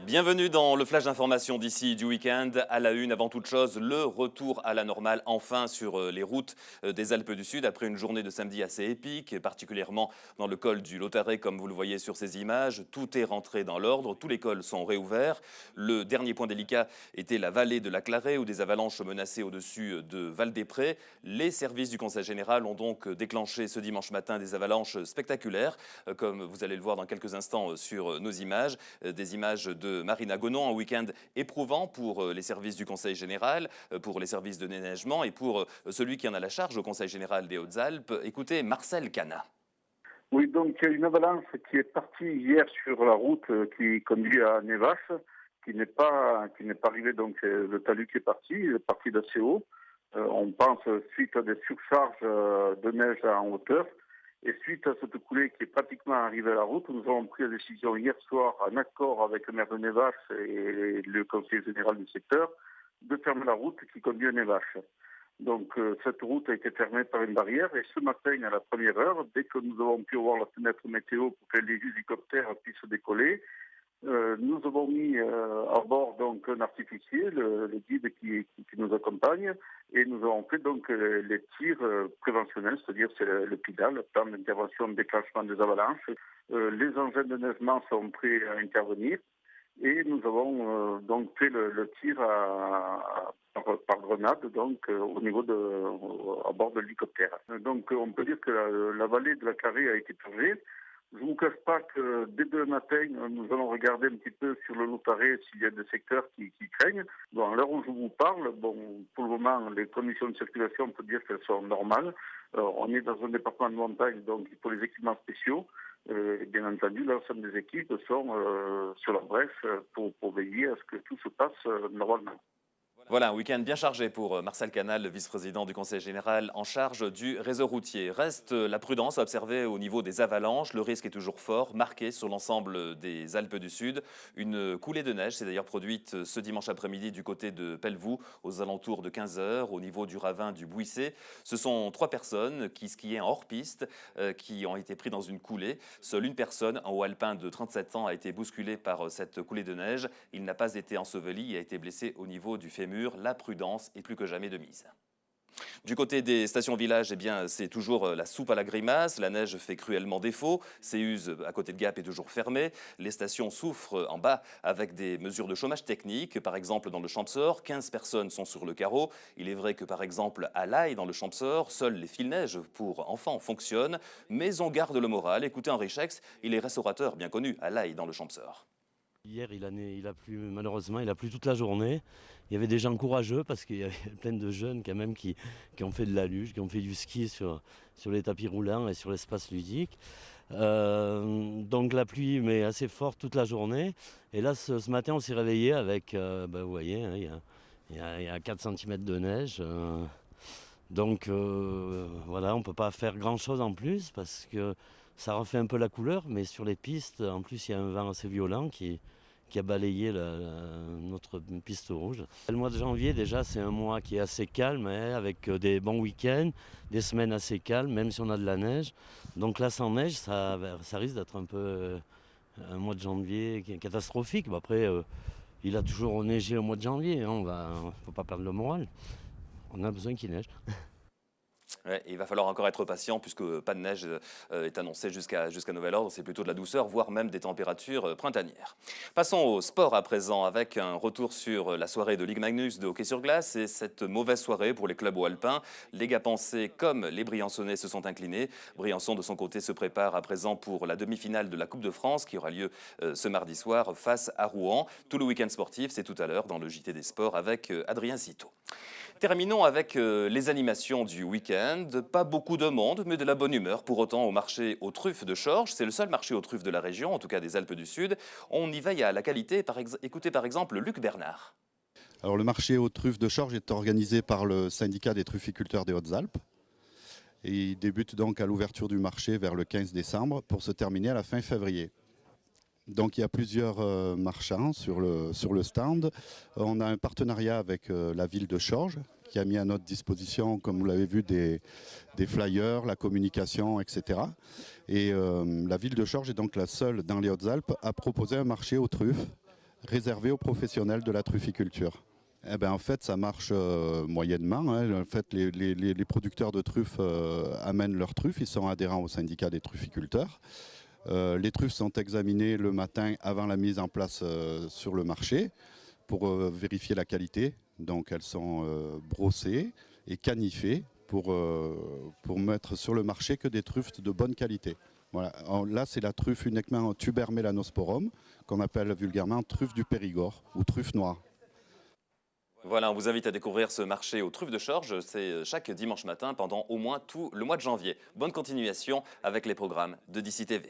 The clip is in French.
Bienvenue dans le flash d'information d'ici du week-end. À la une, avant toute chose, le retour à la normale enfin sur les routes des Alpes du Sud après une journée de samedi assez épique, particulièrement dans le col du Lautaret comme vous le voyez sur ces images. Tout est rentré dans l'ordre, tous les cols sont réouverts. Le dernier point délicat était la vallée de la Clarée où des avalanches menaçaient au-dessus de Val-des-Prés. Les services du Conseil général ont donc déclenché ce dimanche matin des avalanches spectaculaires, comme vous allez le voir dans quelques instants sur nos images, des images de Marina Gonon, un week-end éprouvant pour les services du Conseil général, pour les services de déneigement et pour celui qui en a la charge au Conseil général des Hautes-Alpes. Écoutez Marcel Cana. Oui, donc il y a une avalanche qui est partie hier sur la route qui conduit à Névache, qui n'est pas arrivée, donc le talus qui est parti d'assez haut. On pense suite à des surcharges de neige en hauteur. Et suite à cette coulée qui est pratiquement arrivée à la route, nous avons pris la décision hier soir, en accord avec le maire de Névache et le conseiller général du secteur, de fermer la route qui conduit à Névache. Donc cette route a été fermée par une barrière et ce matin à la première heure, dès que nous avons pu voir la fenêtre météo pour que les hélicoptères puissent décoller, nous avons mis à bord donc un artificier, le guide qui nous accompagne, et nous avons fait donc les tirs préventionnels, c'est-à-dire c'est le PIDA, le plan d'intervention de déclenchement des avalanches. Les engins de neigement sont prêts à intervenir et nous avons donc fait le tir par grenade donc au niveau à bord de l'hélicoptère. Donc on peut dire que la vallée de la Clarée a été purgée. Je ne vous cache pas que dès demain matin, nous allons regarder un petit peu sur le Lautaret s'il y a des secteurs qui craignent. Bon, à l'heure où je vous parle, pour le moment, les conditions de circulation, on peut dire qu'elles sont normales. On est dans un département de montagne, donc il faut les équipements spéciaux. Et bien entendu, l'ensemble des équipes sont sur la brèche pour veiller à ce que tout se passe normalement. Voilà, un week-end bien chargé pour Marcel Canal, le vice-président du Conseil général en charge du réseau routier. Reste la prudence à observer au niveau des avalanches. Le risque est toujours fort, marqué sur l'ensemble des Alpes du Sud. Une coulée de neige s'est d'ailleurs produite ce dimanche après-midi du côté de Pelvoux, aux alentours de 15 h, au niveau du ravin du Bouissé. Ce sont 3 personnes qui skiaient en hors-piste qui ont été pris dans une coulée. Seule une personne, un haut alpin de 37 ans, a été bousculée par cette coulée de neige. Il n'a pas été enseveli et a été blessé au niveau du fémur. La prudence est plus que jamais de mise. Du côté des stations-villages, eh bien, c'est toujours la soupe à la grimace. La neige fait cruellement défaut. Céuse, à côté de Gap, est toujours fermée. Les stations souffrent en bas avec des mesures de chômage technique. Par exemple, dans le Champsaur, 15 personnes sont sur le carreau. Il est vrai que, par exemple, à l'Aille, dans le Champsaur, seuls les fils-neige pour enfants fonctionnent. Mais on garde le moral. Écoutez Henri Chex, il est restaurateur bien connu à l'Aille, dans le Champsaur. Hier, il a plu, malheureusement, il a plu toute la journée. Il y avait des gens courageux parce qu'il y avait plein de jeunes quand même qui ont fait de la luge, qui ont fait du ski sur les tapis roulants et sur l'espace ludique. Donc la pluie mais assez forte toute la journée. Et là, ce matin, on s'est réveillé avec, vous voyez, hein, il y a 4 cm de neige. Donc voilà, on ne peut pas faire grand-chose en plus parce que ça refait un peu la couleur, mais sur les pistes, en plus, il y a un vent assez violent qui a balayé notre piste rouge. Le mois de janvier, déjà, c'est un mois qui est assez calme, hein, avec des bons week-ends, des semaines assez calmes, même si on a de la neige. Donc là, sans neige, ça risque d'être un peu un mois de janvier catastrophique. Après, il a toujours neigé au mois de janvier, hein, faut pas perdre le moral. On a besoin qu'il neige. Ouais, il va falloir encore être patient puisque pas de neige est annoncée jusqu'à nouvel ordre. C'est plutôt de la douceur, voire même des températures printanières. Passons au sport à présent avec un retour sur la soirée de Ligue Magnus de hockey sur glace et cette mauvaise soirée pour les clubs hauts alpins. Les Gapençais comme les Briançonnais se sont inclinés. Briançon de son côté se prépare à présent pour la demi-finale de la Coupe de France qui aura lieu ce mardi soir face à Rouen. Tout le week-end sportif, c'est tout à l'heure dans le JT des Sports avec Adrien Citeau. Terminons avec les animations du week-end. Pas beaucoup de monde, mais de la bonne humeur. Pour autant, au marché aux truffes de Chorges, c'est le seul marché aux truffes de la région, en tout cas des Alpes du Sud. On y veille à la qualité. Écoutez par exemple Luc Bernard. Alors, le marché aux truffes de Chorges est organisé par le syndicat des trufficulteurs des Hautes-Alpes. Et il débute donc à l'ouverture du marché vers le 15 décembre pour se terminer à la fin février. Donc il y a plusieurs marchands sur le stand. On a un partenariat avec la ville de Chorges qui a mis à notre disposition, comme vous l'avez vu, des flyers, la communication, etc. Et la ville de Chorges est donc la seule dans les Hautes-Alpes à proposer un marché aux truffes réservé aux professionnels de la trufficulture. Eh ben, en fait, ça marche moyennement. Hein. En fait, les producteurs de truffes amènent leurs truffes. Ils sont adhérents au syndicat des trufficulteurs. Les truffes sont examinées le matin avant la mise en place sur le marché pour vérifier la qualité. Donc, elles sont brossées et canifées pour mettre sur le marché que des truffes de bonne qualité. Voilà. Là, c'est la truffe uniquement en tuber melanosporum, qu'on appelle vulgairement truffe du Périgord ou truffe noire. Voilà, on vous invite à découvrir ce marché aux truffes de Chorges. C'est chaque dimanche matin pendant au moins tout le mois de janvier. Bonne continuation avec les programmes de DC TV.